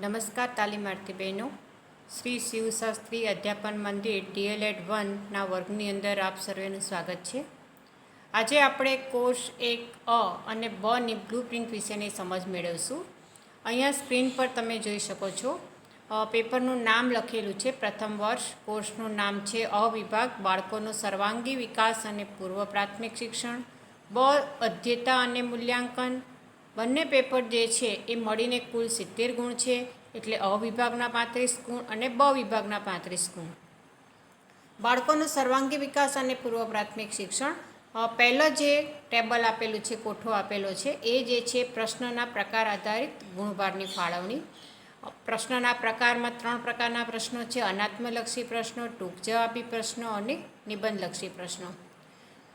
નમસ્કાર તાલીમાર્થી બહેનો, શ્રી શિવશાસ્ત્રી અધ્યાપન મંદિર DLED 1ના વર્ગની અંદર આપ સર્વેનું સ્વાગત છે. આજે આપણે કોર્સ 1 અ અને બની બ્લુપ્રિન્ટ વિશેની સમજ મેળવીશું. અહીંયા સ્ક્રીન પર તમે જોઈ શકો છો પેપરનું નામ લખેલું છે. પ્રથમ વર્ષ કોર્સનું નામ છે અ વિભાગ બાળકોનો સર્વાંગી વિકાસ અને પૂર્વ પ્રાથમિક શિક્ષણ. બ અધ્યતા અને મૂલ્યાંકન. બંને પેપર જે છે એ મળીને કુલ 70 ગુણ છે, એટલે અ વિભાગના 35 ગુણ અને બ વિભાગના 35 ગુણ. બાળકોનો સર્વાંગી વિકાસ અને પૂર્વ પ્રાથમિક શિક્ષણ. પહેલો જે ટેબલ આપેલું છે, કોઠો આપેલો છે, એ જે છે પ્રશ્નના પ્રકાર આધારિત ગુણભારની ફાળવણી. પ્રશ્નના પ્રકારમાં 3 પ્રકારના પ્રશ્નો છે: અનાત્મલક્ષી પ્રશ્નો, ટૂંક જવાબી પ્રશ્નો અને નિબંધલક્ષી પ્રશ્નો.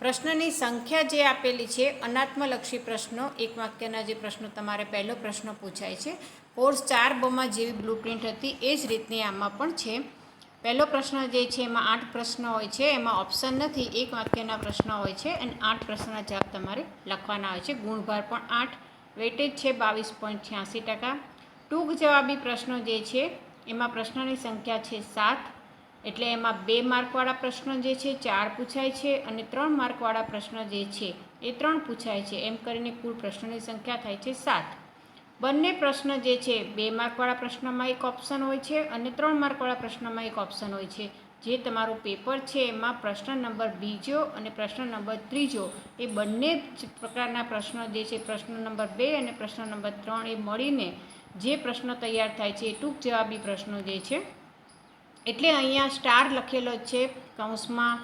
પ્રશ્નની સંખ્યા જે આપેલી છે, અનાત્મલક્ષી પ્રશ્નો, એક વાક્યના જે પ્રશ્નો, તમારે પહેલો પ્રશ્ન પૂછાય છે. કોર્સ 4 બમાં જેવી બ્લુપ્રિન્ટ હતી એ જ રીતની આમાં પણ છે. પહેલો પ્રશ્ન જે છે એમાં 8 પ્રશ્નો હોય છે, એમાં ઓપ્શન નથી, એક વાક્યના પ્રશ્નો હોય છે અને 8 પ્રશ્નના જવાબ તમારે લખવાના હોય છે. ગુણભાર પણ 8, વેટેજ છે 22.86%. ટૂંક જવાબી પ્રશ્નો જે છે એમાં પ્રશ્નોની સંખ્યા છે 7, એટલે એમાં 2 માર્કવાળા પ્રશ્નો જે છે 4 પૂછાય છે અને 3 માર્કવાળા પ્રશ્ન જે છે એ 3 પૂછાય છે. એમ કરીને કુલ પ્રશ્નોની સંખ્યા થાય છે 7. બંને પ્રશ્ન જે છે 2 માર્કવાળા પ્રશ્નમાં એક ઓપ્શન હોય છે અને 3 માર્કવાળા પ્રશ્નમાં એક ઓપ્શન હોય છે. જે તમારું પેપર છે એમાં પ્રશ્ન નંબર બીજો અને પ્રશ્ન નંબર ત્રીજો એ બંને જ પ્રકારના પ્રશ્નો જે છે, પ્રશ્ન નંબર 2 અને પ્રશ્ન નંબર 3, એ મળીને જે પ્રશ્નો તૈયાર થાય છે એ ટૂંક જવાબી પ્રશ્નો જે છે. એટલે અહીંયા સ્ટાર લખેલો છે, કૌંસમાં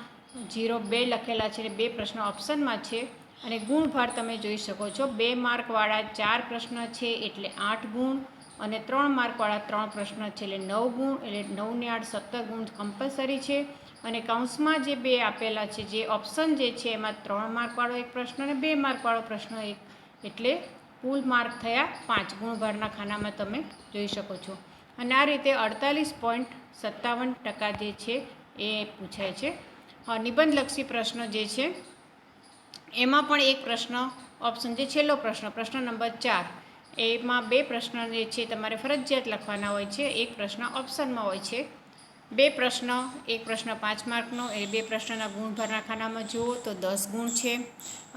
0-2 લખેલા છે, 2 પ્રશ્નો ઓપ્શનમાં છે. અને ગુણભાર તમે જોઈ શકો છો, 2 માર્કવાળા 4 પ્રશ્ન છે એટલે 8 ગુણ અને 3 માર્કવાળા 3 પ્રશ્ન છે એટલે 9 ગુણ, એટલે 9 ને 8 17 ગુણ કમ્પલસરી છે. અને કૌંસમાં જે 2 આપેલા છે, જે ઓપ્શન જે છે એમાં 3 માર્કવાળો એક પ્રશ્ન અને 2 માર્કવાળો પ્રશ્ન એક, એટલે કુલ માર્ક થયા 5. ગુણભારના ખાનામાં તમે જોઈ શકો છો. અને આ રીતે 48.57% જે છે એ પૂછાય છે. નિબંધલક્ષી પ્રશ્નો જે છે એમાં પણ એક પ્રશ્ન ઓપ્શન, જે છેલ્લો પ્રશ્ન, પ્રશ્ન નંબર 4, એમાં 2 પ્રશ્ન જે છે તમારે ફરજિયાત લખવાના હોય છે, એક પ્રશ્ન ઓપ્શનમાં હોય છે. 2 પ્રશ્ન, એક પ્રશ્ન 5 માર્કનો, એ 2 પ્રશ્નના ગુણભારના ખાનામાં જુઓ તો 10 ગુણ છે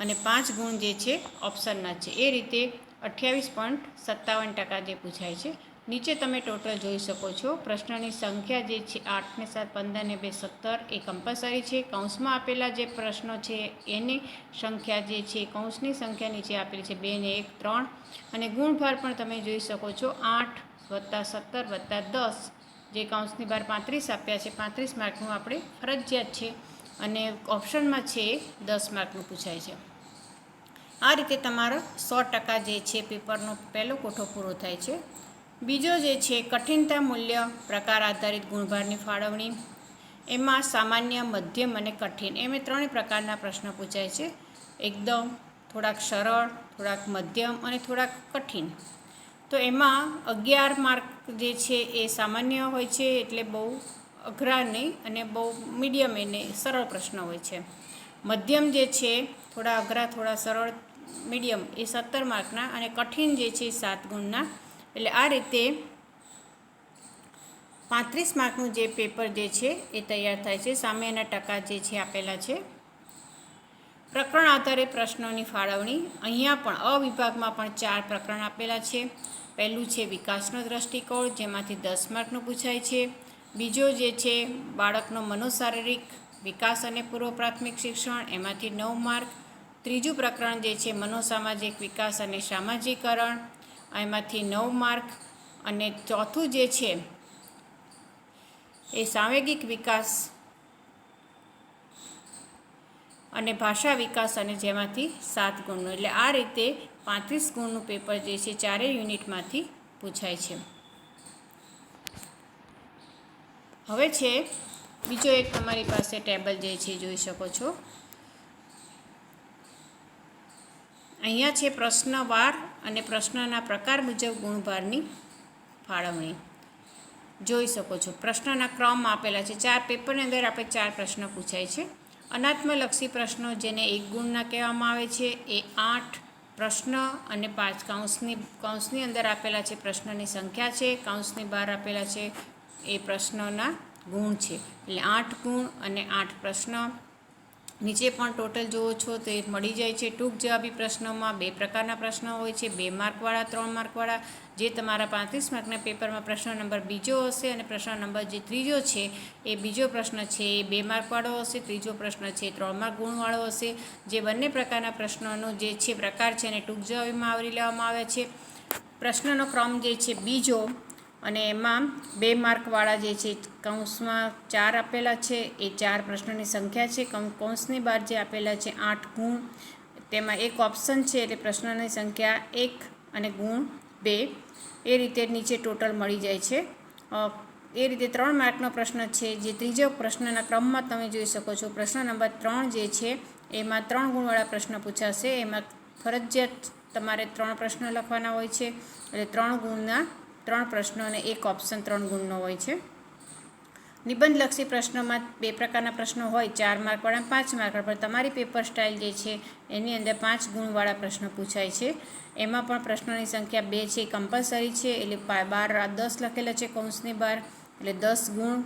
અને 5 ગુણ જે છે ઓપ્શનના છે. એ રીતે 28.57% જે પૂછાય છે. નીચે તમે ટોટલ જોઈ શકો છો. પ્રશ્નની સંખ્યા જે છે 8 ને 7 15 ને 2 17 એ કમ્પલસરી છે. કૌંસમાં આપેલા જે પ્રશ્નો છે એની સંખ્યા જે છે, કૌંસની સંખ્યા નીચે આપેલી છે 2 ને 1 3. અને ગુણભાર પણ તમે જોઈ શકો છો, 8 + 17 + 10, જે કૌંસની બહાર 35 આપ્યા છે. 35 માર્કનું આપણે ફરજિયાત છે અને ઓપ્શનમાં છે એ 10 માર્કનું પૂછાય છે. આ રીતે તમારો 100% જે છે પેપરનો પહેલો કોઠો પૂરો થાય છે. બીજો જે છે કઠિનતા મૂલ્ય પ્રકાર આધારિત ગુણભારની ફાળવણી. એમાં સામાન્ય, મધ્યમ અને કઠિન, એમ 3 પ્રકારના પ્રશ્નો પૂછાય છે. એકદમ, થોડાક સરળ, થોડાક મધ્યમ અને થોડાક કઠિન. તો એમાં 11 માર્ક જે છે એ સામાન્ય હોય છે, એટલે બહુ અઘરા નહીં, અને બહુ મીડિયમ એને સરળ પ્રશ્ન હોય છે. મધ્યમ જે છે થોડા અઘરા, થોડા સરળ, મીડિયમ એ 17 માર્કના, અને કઠિન જે છે 7 ગુણના. એટલે આ રીતે 35 માર્કનું જે પેપર જે છે એ તૈયાર થાય છે. સામેના ટકા જે છે આપેલા છે. પ્રકરણ આધારિત પ્રશ્નોની ફાળવણી. અહીંયા પણ અ વિભાગમાં પણ 4 પ્રકરણ આપેલા છે. પહેલું છે વિકાસનો દ્રષ્ટિકોણ, જેમાંથી 10 માર્કનું પૂછાય છે. બીજો જે છે બાળકનો મનોશારીરિક વિકાસ અને પૂર્વ પ્રાથમિક શિક્ષણ, એમાંથી 9 માર્ક. ત્રીજું પ્રકરણ જે છે મનોસામાજિક વિકાસ અને સામાજિકરણ, એમાંથી 9 માર્ક. અને ચોથું જે છે એ સાંવેગિક વિકાસ અને ભાષા વિકાસ, અને જેમાંથી 7 ગુણનું. એટલે આ રીતે 35 ગુણનું પેપર જે છે 4 યુનિટમાંથી પૂછાય છે. હવે છે બીજો એક તમારી પાસે ટેબલ જે છે જોઈ શકો છો. અહીંયા છે પ્રશ્નવાર અને પ્રશ્નના પ્રકાર મુજબ ગુણભારની ફાળવણી. જોઈ શકો છો પ્રશ્નના ક્રમ આપેલા છે. 4 પેપરની અંદર આપણે 4 પ્રશ્ન પૂછાય છે. અનાત્મલક્ષી પ્રશ્નો, જેને 1 ગુણના કહેવામાં આવે છે, એ 8, પ્રશ્ન અને 5 કૌંસની અંદર આપેલા છે પ્રશ્નની સંખ્યા છે, કૌંસની બહાર આપેલા છે એ પ્રશ્નોના ગુણ છે. એટલે 8 ગુણ અને 8 પ્રશ્ન. નીચે પણ ટોટલ જુઓ છો તો એ મળી જાય છે. ટૂંક જવાબી પ્રશ્નોમાં 2 પ્રકારના પ્રશ્નો હોય છે, 2 માર્કવાળા, 3 માર્કવાળા. જે તમારા 35 માર્કના પેપરમાં પ્રશ્ન નંબર બીજો હશે અને પ્રશ્ન નંબર જે ત્રીજો છે એ બીજો પ્રશ્ન છે એ 2 માર્કવાળો હશે, ત્રીજો પ્રશ્ન છે એ 3 માર્ક ગુણવાળો હશે. જે બંને પ્રકારના પ્રશ્નોનો જે છે પ્રકાર છે એને ટૂંક જવાબીમાં આવરી લેવામાં આવે છે. પ્રશ્નનો ક્રમ જે છે બીજો, અને એમાં 2 માર્કવાળા જે છે કૌંસમાં 4 આપેલા છે એ 4 પ્રશ્નોની સંખ્યા છે. કૌંસની બહાર જે આપેલા છે 8 ગુણ, તેમાં એક ઓપ્શન છે એટલે પ્રશ્નની સંખ્યા 1 અને ગુણ 2. એ રીતે નીચે ટોટલ મળી જાય છે. એ રીતે 3 માર્કનો પ્રશ્ન છે જે ત્રીજો પ્રશ્નના ક્રમમાં તમે જોઈ શકો છો. પ્રશ્ન નંબર 3 જે છે એમાં 3 ગુણવાળા પ્રશ્ન પૂછાશે. એમાં ફરજિયાત તમારે 3 પ્રશ્ન લખવાના હોય છે. એટલે 3 ગુણના 3 પ્રશ્નો અને એક ઓપ્શન 3 ગુણનો હોય છે. નિબંધલક્ષી પ્રશ્નોમાં 2 પ્રકારના પ્રશ્નો હોય, 4 માર્કવાળા, 5 માર્કવાળા. પણ તમારી પેપર સ્ટાઇલ જે છે એની અંદર 5 ગુણવાળા પ્રશ્ન પૂછાય છે. એમાં પણ પ્રશ્નોની સંખ્યા 2 છે, કમ્પલસરી છે. એટલે 10 લખેલા છે કૌંસની બહાર, એટલે 10 ગુણ.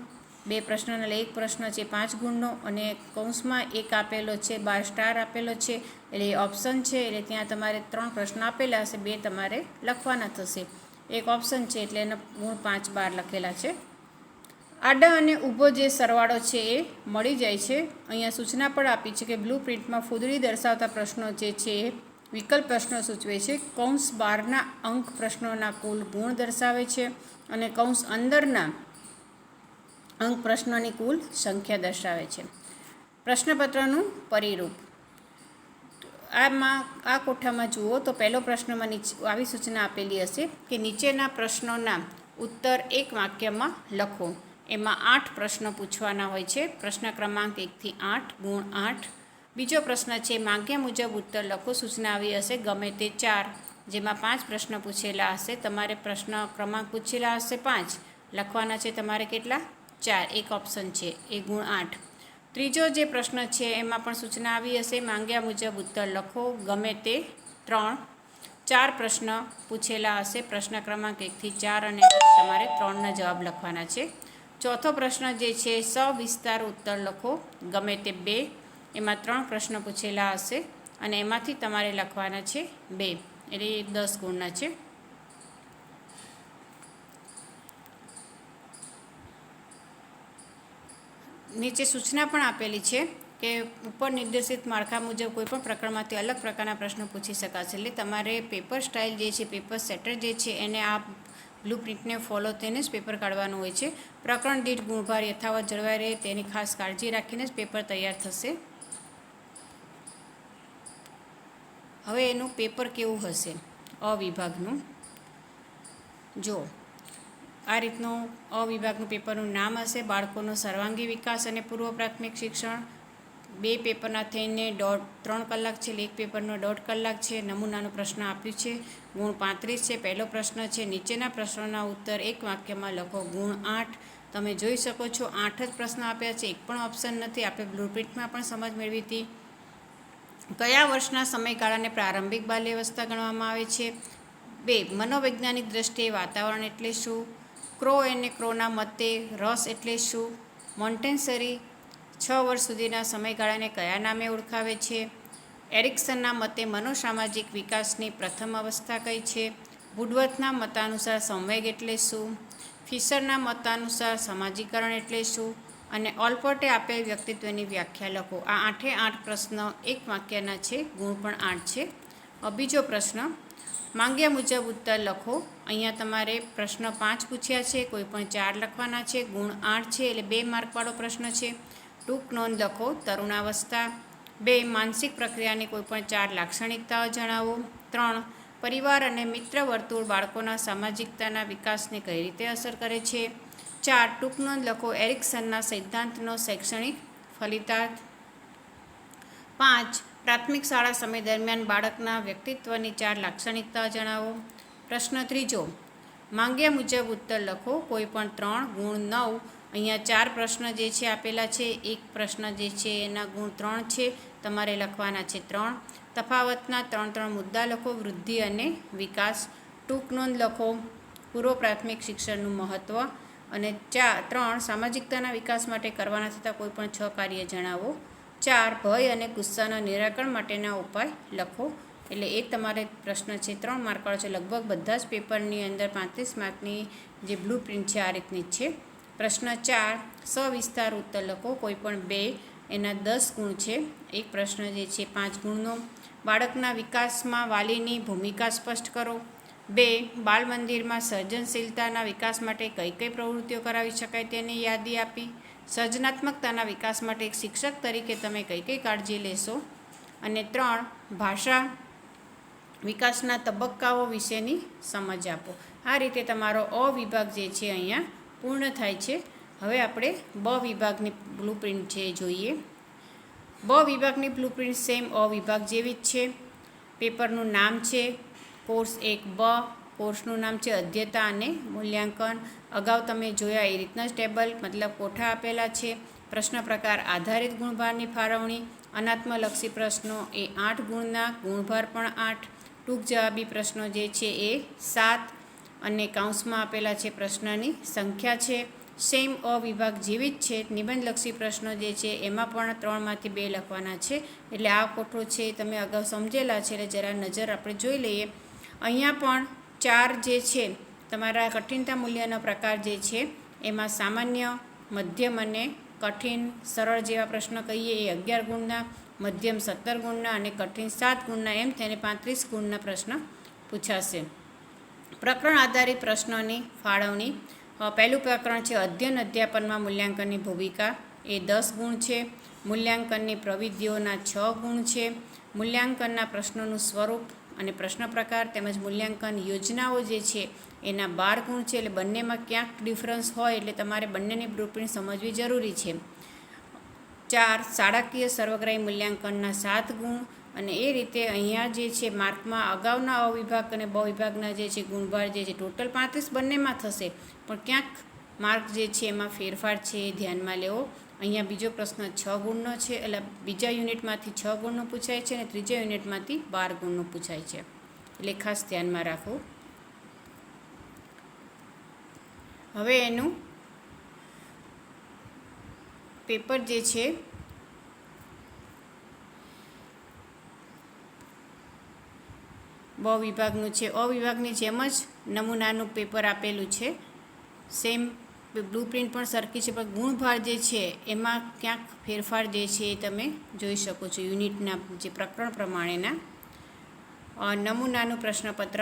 2 પ્રશ્નો એટલે એક પ્રશ્ન છે 5 ગુણનો, અને કૌંસમાં એક આપેલો છે 12 સ્ટાર આપેલો છે એટલે એ ઓપ્શન છે. એટલે ત્યાં તમારે 3 પ્રશ્નો આપેલા હશે, 2 તમારે લખવાના થશે. એક ઓપ્શન છે એટલે એનો ગુણ 5 12 લખેલા છે. આડા અને ઊભો જે સરવાળો છે એ મળી જાય છે. અહીંયા સૂચના પણ આપી છે કે બ્લુ પ્રિન્ટમાં ફૂદડી દર્શાવતા પ્રશ્નો જે છે એ વિકલ્પ પ્રશ્નો સૂચવે છે. કૌંસ બહારના અંક પ્રશ્નોના કુલ ગુણ દર્શાવે છે, અને કૌંસ અંદરના અંક પ્રશ્નોની કુલ સંખ્યા દર્શાવે છે. પ્રશ્નપત્રનું પરિરૂપ. આ કોઠામાં જુઓ તો પહેલો પ્રશ્નમાં આવી સૂચના આપેલી હશે કે નીચેના પ્રશ્નોના ઉત્તર એક વાક્યમાં લખો. એમાં 8 પ્રશ્નો પૂછવાના હોય છે. પ્રશ્ન ક્રમાંક 1 થી 8, ગુણ 8. બીજો પ્રશ્ન છે માંગ્યા મુજબ ઉત્તર લખો. સૂચના આવી હશે ગમે તે 4, જેમાં 5 પ્રશ્ન પૂછેલા હશે. તમારે પ્રશ્ન ક્રમાંક પૂછેલા હશે 5, લખવાના છે તમારે કેટલા? 4. એક ઓપ્શન છે એ ગુણ 8. ત્રીજો જે પ્રશ્ન છે એમાં પણ સૂચના આવી હશે માંગ્યા મુજબ ઉત્તર લખો, ગમે તે 3. 4 પ્રશ્ન પૂછેલા હશે. પ્રશ્ન ક્રમાંક 1 થી 4 અને તમારે 3ના જવાબ લખવાના છે. ચોથો પ્રશ્ન જે છે સવિસ્તાર ઉત્તર લખો, ગમે તે 2. એમાં 3 પ્રશ્ન પૂછેલા હશે અને એમાંથી તમારે લખવાના છે 2, એટલે 10 ગુણના છે. નીચે સૂચના પણ આપેલી છે કે ઉપર નિર્દેશિત માળખા મુજબ કોઈપણ પ્રકરણમાંથી અલગ પ્રકારના પ્રશ્નો પૂછી શકાશે. એટલે તમારે પેપર સ્ટાઇલ જે છે, પેપર સેટર જે છે એને આ બ્લુ પ્રિન્ટને ફોલો થઈને જ પેપર કાઢવાનું હોય છે. પ્રકરણ દીઠ ગુણભાર યથાવત જળવાઈ રહે તેની ખાસ કાળજી રાખીને જ પેપર તૈયાર થશે. હવે એનું પેપર કેવું હશે અ વિભાગનું, જો આ રીતનું અ વિભાગનું પેપરનું નામ હશે બાળકોનો સર્વાંગી વિકાસ અને પૂર્વ પ્રાથમિક શિક્ષણ. 2 પેપરના થઈને 3 કલાક છે, એક પેપરનો 1.5 કલાક છે. નમૂનાનો પ્રશ્ન આપ્યું છે, ગુણ 35 છે. પહેલો પ્રશ્ન છે નીચેના પ્રશ્નોના ઉત્તર એક વાક્યમાં લખો, ગુણ 8. તમે જોઈ શકો છો 8 જ પ્રશ્નો આપ્યા છે, એક પણ ઓપ્શન નથી. આપણે બ્લુપ્રિન્ટમાં પણ સમજ મેળવી હતી. કયા વર્ષના સમયગાળાને પ્રારંભિક બાલ્યાવસ્થા ગણવામાં આવે છે? 2 મનોવૈજ્ઞાનિક દ્રષ્ટિએ વાતાવરણ એટલે શું? ક્રો અને ક્રોના મતે રસ એટલે શું? મોન્ટેસરી 6 વર્ષ સુધીના સમયગાળાને કયા નામે ઓળખાવે છે? એરિક્સનના મતે મનોસામાજિક વિકાસની પ્રથમ અવસ્થા કઈ છે? વુડવર્થના મતાનુસાર સંવેગ એટલે શું? ફિશરના મતાનુસાર સામાજિકરણ એટલે શું? અને ઓલ્પર્ટે આપેલ વ્યક્તિત્વની વ્યાખ્યા લખો. આ 8 પ્રશ્ન એક વાક્યના છે, ગુણ પણ 8 છે. બીજો પ્રશ્ન માંગ્યા મુજબ ઉત્તર લખો. અહીંયા તમારે પ્રશ્ન 5 પૂછ્યા છે, કોઈ પણ 4 લખવાના છે, ગુણ 8 છે, એટલે 2 માર્કવાળો પ્રશ્ન છે. ટૂંક નોંધ લખો. તરુણાવસ્થા. 2 માનસિક પ્રક્રિયાની કોઈ પણ 4 લાક્ષણિકતાઓ જણાવો. 3 પરિવાર અને મિત્ર વર્તુળ બાળકોના સામાજિકતાના વિકાસને કઈ રીતે અસર કરે છે? 4 ટૂંક નોંધ લખો. એરિક્સનના સિદ્ધાંતનો શૈક્ષણિક ફલિતાર્થ. 5 પ્રાથમિક શાળા સમય દરમિયાન બાળકના વ્યક્તિત્વની 4 લાક્ષણિકતાઓ જણાવો. પ્રશ્ન ત્રીજો માંગ્યા મુજબ ઉત્તર લખો. કોઈ પણ 3, ગુણ 9. અહીંયા 4 પ્રશ્ન જે છે આપેલા છે, એક પ્રશ્ન જે છે એના ગુણ 3 છે, તમારે લખવાના છે 3. તફાવતના 3 મુદ્દા લખો. વૃદ્ધિ અને વિકાસ. ટૂંક નોંધ લખો. પૂર્વ પ્રાથમિક શિક્ષણનું મહત્ત્વ. અને 3 સામાજિકતાના વિકાસ માટે કરવાના થતા કોઈપણ 6 કાર્ય જણાવો. 4 ભય અને ગુસ્સાના નિરાકરણ માટેના ઉપાય લખો. એટલે એક તમારે પ્રશ્ન છે 3 માર્કવાળો છે. લગભગ બધા જ પેપરની અંદર 35 માર્કની જે બ્લુ પ્રિન્ટ છે આ રીતની જ છે. પ્રશ્ન 4 સવિસ્તાર ઉત્તર લખો. કોઈપણ 2 એના 10 ગુણ છે. એક પ્રશ્ન જે છે 5 ગુણનો. બાળકના વિકાસમાં વાલીની ભૂમિકા સ્પષ્ટ કરો. 2 બાળ મંદિરમાં સર્જનશીલતાના વિકાસ માટે કઈ કઈ પ્રવૃત્તિઓ કરાવી શકાય તેની યાદી આપી. સર્જનાત્મકતાના વિકાસ માટે એક શિક્ષક તરીકે તમે કઈ કઈ કાળજી લેશો. અને 3 ભાષા વિકાસના તબક્કાઓ વિશેની સમજ આપો. આ રીતે તમારો અ વિભાગ જે છે અહીંયા પૂર્ણ થાય છે. હવે આપણે બ વિભાગની બ્લુપ્રિન્ટ છે જોઈએ. બ વિભાગની બ્લુપ્રિન્ટ સેમ અ વિભાગ જેવી જ છે. પેપરનું નામ છે કોર્સ 1 બ. કોર્સનું નામ છે અધ્યતા અને મૂલ્યાંકન. અગાઉ તમે જોયા એ રીતના જ ટેબલ મતલબ કોઠા આપેલા છે. પ્રશ્ન પ્રકાર આધારિત ગુણભારની ફાળવણી. અનાત્મલક્ષી પ્રશ્નો એ 8 ગુણના, ગુણભાર પણ 8. ટૂંક જવાબી પ્રશ્નો જે છે એ 7 અને કાઉન્સમાં આપેલા છે પ્રશ્નની સંખ્યા છે. સેમ અ વિભાગ જેવી જ છે. નિબંધલક્ષી પ્રશ્નો જે છે એમાં પણ 3માંથી 2 લખવાના છે. એટલે આ કોઠો છે તમે અગાઉ સમજેલા છે એટલે જરા નજર આપણે જોઈ લઈએ. અહીંયા પણ 4 જે છે તમારા કઠિનતા મૂલ્યનો પ્રકાર જે છે એમાં સામાન્ય, મધ્યમ અને કઠિન સરળ જેવા પ્રશ્નો કહીએ એ 11 ગુણના, મધ્યમ 17 ગુણના અને કઠિન 7 ગુણના, એમ થઈને 35 ગુણના પ્રશ્ન પૂછાશે. પ્રકરણ આધારિત પ્રશ્નોની ફાળવણી. પહેલું પ્રકરણ છે અધ્યયન અધ્યાપનમાં મૂલ્યાંકનની ભૂમિકા. એ 10 ગુણ છે. મૂલ્યાંકનની પ્રવિધિઓના 6 ગુણ છે. મૂલ્યાંકનના પ્રશ્નોનું સ્વરૂપ અને પ્રશ્ન પ્રકાર તેમજ મૂલ્યાંકન યોજનાઓ જે છે એના 12 ગુણ છે. એટલે બંનેમાં ક્યાંક ડિફરન્સ હોય એટલે તમારે બંનેની બ્લુપ્રિન્ટ સમજવી જરૂરી છે. 4 શાળાકીય સર્વગ્રાહી મૂલ્યાંકનના 7 ગુણ. અને એ રીતે અહીંયા જે છે માર્કમાં અગાઉના અ વિભાગ અને બ વિભાગના જે છે ગુણભાર જે છે ટોટલ 35 બંનેમાં થશે, પણ ક્યાંક માર્ક જે છે એમાં ફેરફાર છે એ ધ્યાનમાં લેવો. અહીંયા બીજો પ્રશ્ન 6 ગુણનો છે. એટલે બીજા યુનિટમાંથી 6 ગુણનો પૂછાય છે અને ત્રીજા યુનિટમાંથી 12 ગુણનો પૂછાય છે. એટલે ખાસ ધ્યાનમાં રાખો. હવે એનું પેપર જે છે બ વિભાગનું છે. અ વિભાગની જેમ જ નમૂનાનું પેપર આપેલું છે. સેમ બ્લુપ્રિન્ટ પણ સરખી છે, પણ ગુણભાર જે છે એમાં ક્યાંક ફેરફાર જે છે એ તમે જોઈ શકો છો યુનિટના જે પ્રકરણ પ્રમાણેના. નમૂનાનું પ્રશ્નપત્ર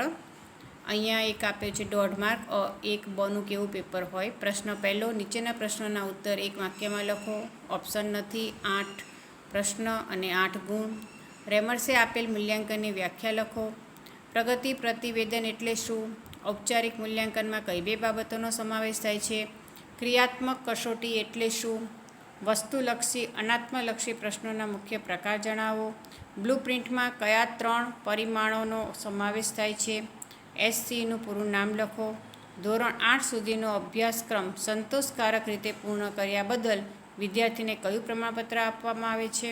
અહીંયા એક આપ્યું છે 1.5 માર્ક. 1 બનું કેવું પેપર હોય. પ્રશ્ન પહેલો, નીચેના પ્રશ્નોના ઉત્તર એક વાક્યમાં લખો. ઓપ્શન નથી. 8 પ્રશ્ન અને 8 ગુણ. રેમર્સે આપેલ મૂલ્યાંકનની વ્યાખ્યા લખો. પ્રગતિ પ્રતિવેદન એટલે શું? ઔપચારિક મૂલ્યાંકનમાં કઈ 2 બાબતોનો સમાવેશ થાય છે? ક્રિયાત્મક કસોટી એટલે શું? વસ્તુલક્ષી અનાત્મલક્ષી પ્રશ્નોના મુખ્ય પ્રકાર જણાવો. બ્લુપ્રિન્ટમાં કયા 3 પરિમાણોનો સમાવેશ થાય છે? SCનું પૂરું નામ લખો. ધોરણ 8 સુધીનો અભ્યાસક્રમ સંતોષકારક રીતે પૂર્ણ કર્યા બદલ વિદ્યાર્થીને કયું પ્રમાણપત્ર આપવામાં આવે છે?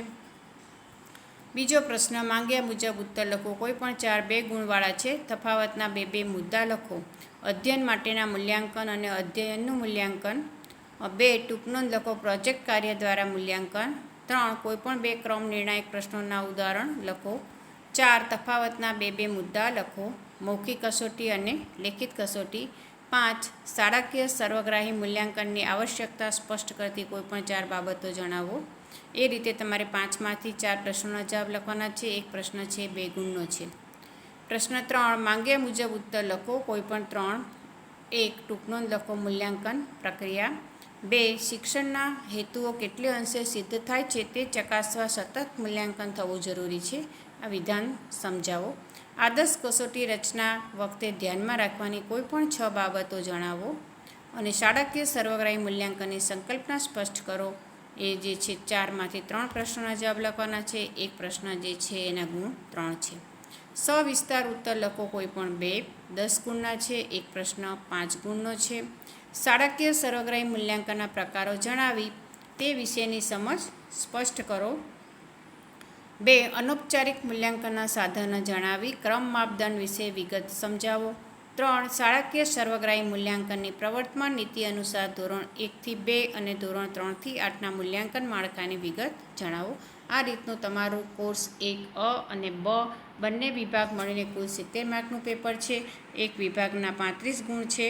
બીજો પ્રશ્ન, માંગ્યા મુજબ ઉત્તર લખો. કોઈ પણ 4 2 ગુણવાળા છે. તફાવતના 2 મુદ્દા લખો. અધ્યયન માટેના મૂલ્યાંકન અને અધ્યયનનું મૂલ્યાંકન. 2 ટૂંક નોંધ લખો. પ્રોજેક્ટ કાર્ય દ્વારા મૂલ્યાંકન. 3 કોઈપણ 2 ક્રમ નિર્ણાયક પ્રશ્નોના ઉદાહરણ લખો. 4 તફાવતના 2 મુદ્દા લખો. મૌખિક કસોટી અને લેખિત કસોટી. 5 શાળાકીય સર્વગ્રાહી મૂલ્યાંકનની આવશ્યકતા સ્પષ્ટ કરતી કોઈપણ 4 બાબતો જણાવો. એ રીતે તમારે 5માંથી 4 પ્રશ્નોના જવાબ લખવાના છે. એક પ્રશ્ન છે 2 ગુણનો છે. પ્રશ્ન 3 માંગ્યા મુજબ ઉત્તર લખો. કોઈપણ 3. 1 ટૂંક નોંધ લખો. મૂલ્યાંકન પ્રક્રિયા. 2 શિક્ષણના હેતુઓ કેટલી અંશે સિદ્ધ થાય છે તે ચકાસવા સતત મૂલ્યાંકન થવું જરૂરી છે. આ વિધાન સમજાવો. આદર્શ કસોટી રચના વખતે ધ્યાનમાં રાખવાની કોઈપણ 6 બાબતો જણાવો. અને શાળાકીય સર્વગ્રાહી મૂલ્યાંકનની સંકલ્પના સ્પષ્ટ કરો. એ જે છે 4માંથી 3 પ્રશ્નોના જવાબ લખવાના છે. એક પ્રશ્ન જે છે એના ગુણ 3 છે. સવિસ્તાર ઉત્તર લખો. કોઈપણ 2 10 ગુણના છે. એક પ્રશ્ન 5 ગુણનો છે. શાળાકીય સર્વગ્રાહી મૂલ્યાંકનના પ્રકારો જણાવી તે વિશેની સમજ સ્પષ્ટ કરો. 2. અનૌપચારિક મૂલ્યાંકનના સાધનો જણાવી ક્રમ માપદંડ વિશે વિગત સમજાવો. 3. શાળાકીય સર્વગ્રાહી મૂલ્યાંકનની પ્રવર્તમાન નીતિ અનુસાર ધોરણ 1 થી 2 અને ધોરણ 3 થી 8ના મૂલ્યાંકન માળખાની વિગત જણાવો. આ રીતનું તમારું કોર્સ 1A અને B બંને વિભાગ મળીને કુલ 70 માર્કનું પેપર છે. એક વિભાગના 35 ગુણ છે.